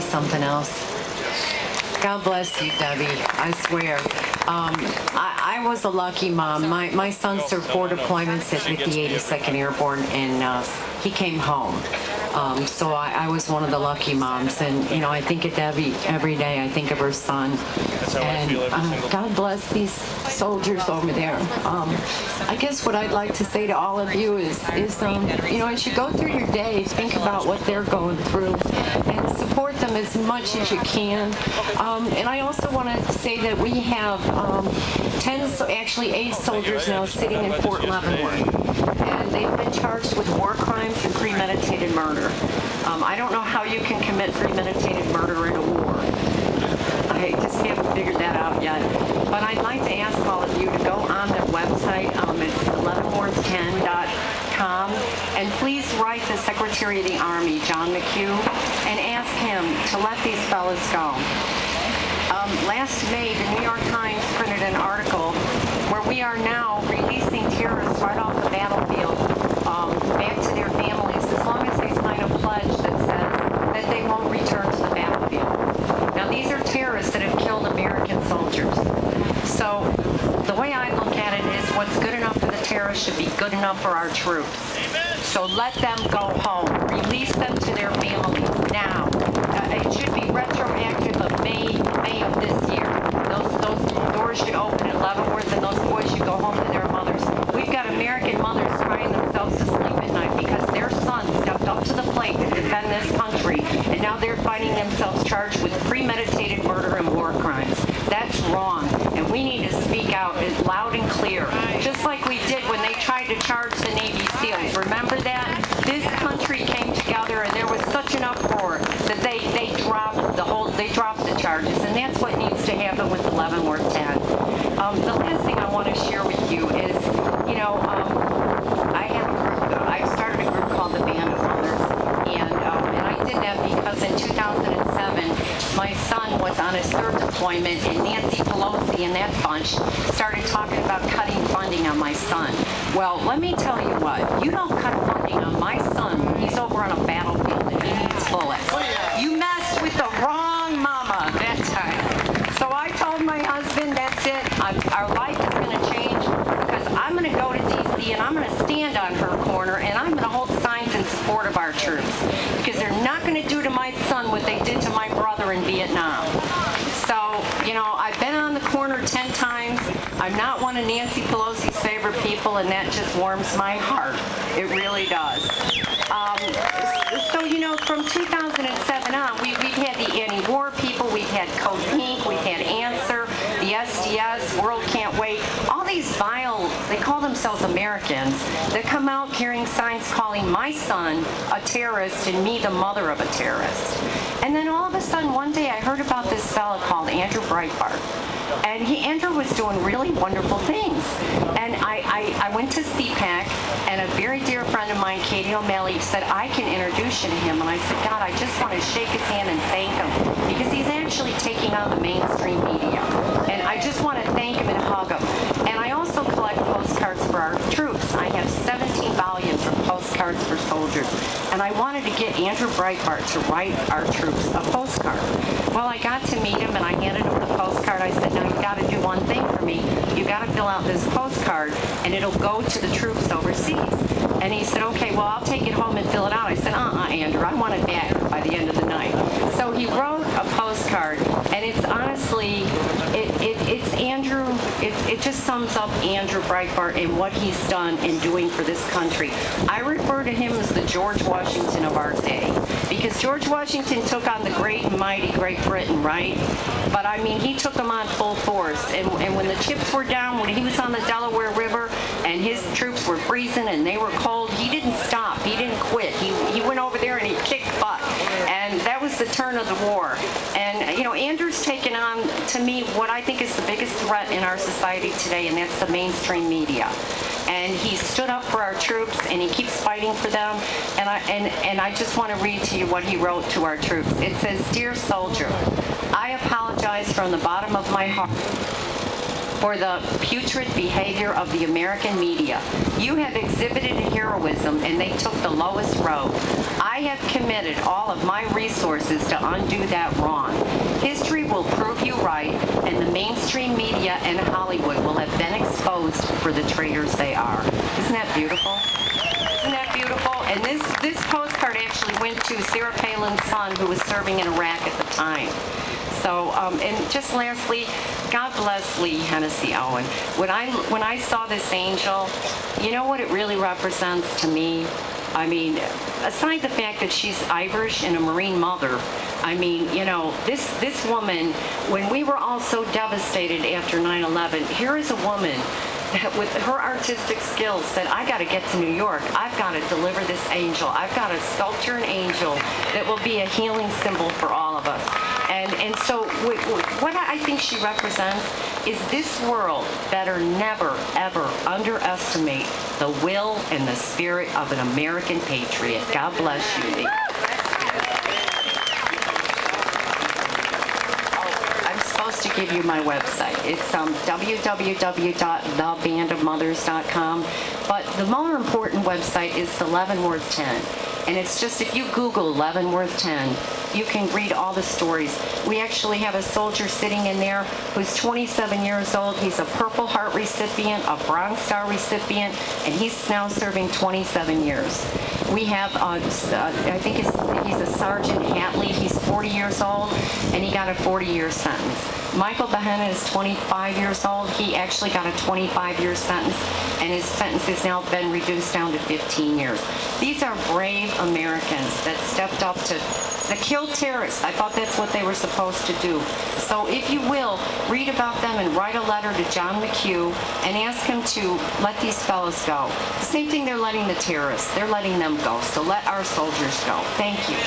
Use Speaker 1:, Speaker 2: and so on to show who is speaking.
Speaker 1: Something else. God bless you, Debbie. I swear. I was a lucky mom. My son served 4 deployments with the 82nd Airborne, and he came home. So I was one of the lucky moms, and I think of Debbie every day. I think of her son, and God bless these soldiers over there. I guess what I'd like to say to all of you is as you go through your day, think about what they're going through, and support them as much as you can. And I also want to say that we have 8 soldiers now sitting in Fort Leavenworth, and they've been charged with war crimes and premeditated murder. I don't know how you can commit premeditated murder in a war. I just haven't figured that out yet. But I'd like to ask all of you to go on their website. It's Leavenworth10.com. And please write the Secretary of the Army, John McHugh, and ask him to let these fellas go. Last May, the New York Times printed an article where we are now releasing terrorists right off the battlefield back to their families as long as they sign a pledge that says that they won't return to the battlefield. Now, these are terrorists that have killed American soldiers. So the way I look at it is what's good enough for the terrorists should be good enough for our troops. So let them go home. Release them to their families now. It should be retroactive of May of this year. Those doors should open at Leavenworth, and those boys should go home to their mothers. We've got American mothers crying themselves to sleep at night because their sons stepped up to the plate to defend this country, and now they're finding themselves charged with premeditated murder and war crimes. That's wrong, and we need to speak out loud and clear, just like we did when they tried to charge the Navy SEALs. Remember that? This country came together, and there was such an uproar that they dropped the charges, and that's what needs to happen with the Leavenworth 10. The last thing I want to share with you is, I started a group called the Band of Mothers, and I did that because in 2007, my son was on his 3rd deployment, and Nancy Pelosi and that bunch started talking about cutting funding on my son. Well, let me tell you what, you don't cut funding on my son when he's over on a battlefield and he needs bullets. You messed with the wrong mama that time. So I told my husband, that's it, our life is going to change because I'm going to go to D.C. and I'm going to stand on her corner and I'm going to hold signs in support of our troops because they're not going to do to my son what they did to my brother in Vietnam. So, I've been on the corner 10 times. I'm not one of Nancy Pelosi's favorite people, and that just warms my heart. It really does. From 2007 on, we've had the anti-war people, we've had Code Pink, we've had Answer, the SDS, World Can't Wait, all these vile, they call themselves Americans, that come out carrying signs calling my son a terrorist and me the mother of a terrorist. And then all of a sudden, one day I heard about this fella called Andrew Breitbart. And Andrew was doing really wonderful things. And I went to CPAC, and a very dear friend of mine, Katie O'Malley, said, I can introduce you to him. And I said, God, I just want to shake his hand and thank him, because he's actually taking on the mainstream media. And I just want to thank him and hug him. And I also collect postcards for our troops. I have 17 volumes of postcards for soldiers. And I wanted to get Andrew Breitbart to write our troops a postcard. Well, I got to meet him, and I handed him the postcard. I said, now you've got to do one thing for me. You've got to fill out this postcard, and it'll go to the troops overseas. And he said, okay, well, I'll take it home and fill it out. I said, Andrew, I want it back by the end of the night. So he wrote a postcard, and it's honestly, it's Andrew, it just sums up Andrew Breitbart and what he's done and doing for this country. I refer to him as the George Washington of our day, because George Washington took on the great and mighty Great Britain, right? But I mean, he took them on full force. And when the chips were down, when he was on the Delaware River and his troops were freezing and they were cold, he didn't stop. He didn't quit. He went over there and he kicked butt. And that was the turn of the war. And, Andrew's taken taken on, to me, what I think is the biggest threat in our society today, and that's the mainstream media. And he stood up for our troops, and he keeps fighting for them. And I just want to read to you what he wrote to our troops. It says, "Dear soldier, I apologize from the bottom of my heart for the putrid behavior of the American media. You have exhibited heroism, and they took the lowest road. I have committed all of my resources to undo that wrong. History will prove you right, and the mainstream media and Hollywood will have been exposed for the traitors they are." Isn't that beautiful? Isn't that beautiful? And this postcard actually went to Sarah Palin's son, who was serving in Iraq at the time. So, and just lastly, God bless Lee Hennessy Owen. When I saw this angel, you know what it really represents to me? I mean, aside the fact that she's Irish and a Marine mother, I mean, you know, this woman, when we were all so devastated after 9/11, here is a woman that with her artistic skills said, I got to get to New York. I've got to deliver this angel. I've got to sculpture an angel that will be a healing symbol for all of us. And so what I think she represents is this world better never, ever underestimate the will and the spirit of an American patriot. God bless you, Lee. To give you my website. It's www.thebandofmothers.com, but the more important website is the Leavenworth 10, and it's just, if you Google Leavenworth 10, you can read all the stories. We actually have a soldier sitting in there who's 27 years old. He's a Purple Heart recipient, a Bronze Star recipient, and he's now serving 27 years. We have, I think he's a Sergeant Hatley. He's 40 years old, and he got a 40-year sentence. Michael Behenna is 25 years old. He actually got a 25-year sentence, and his sentence has now been reduced down to 15 years. These are brave Americans that stepped up to kill terrorists. I thought that's what they were supposed to do. So if you will, read about them and write a letter to John McHugh and ask him to let these fellas go. The same thing they're letting the terrorists. They're letting them go. So let our soldiers go. Thank you.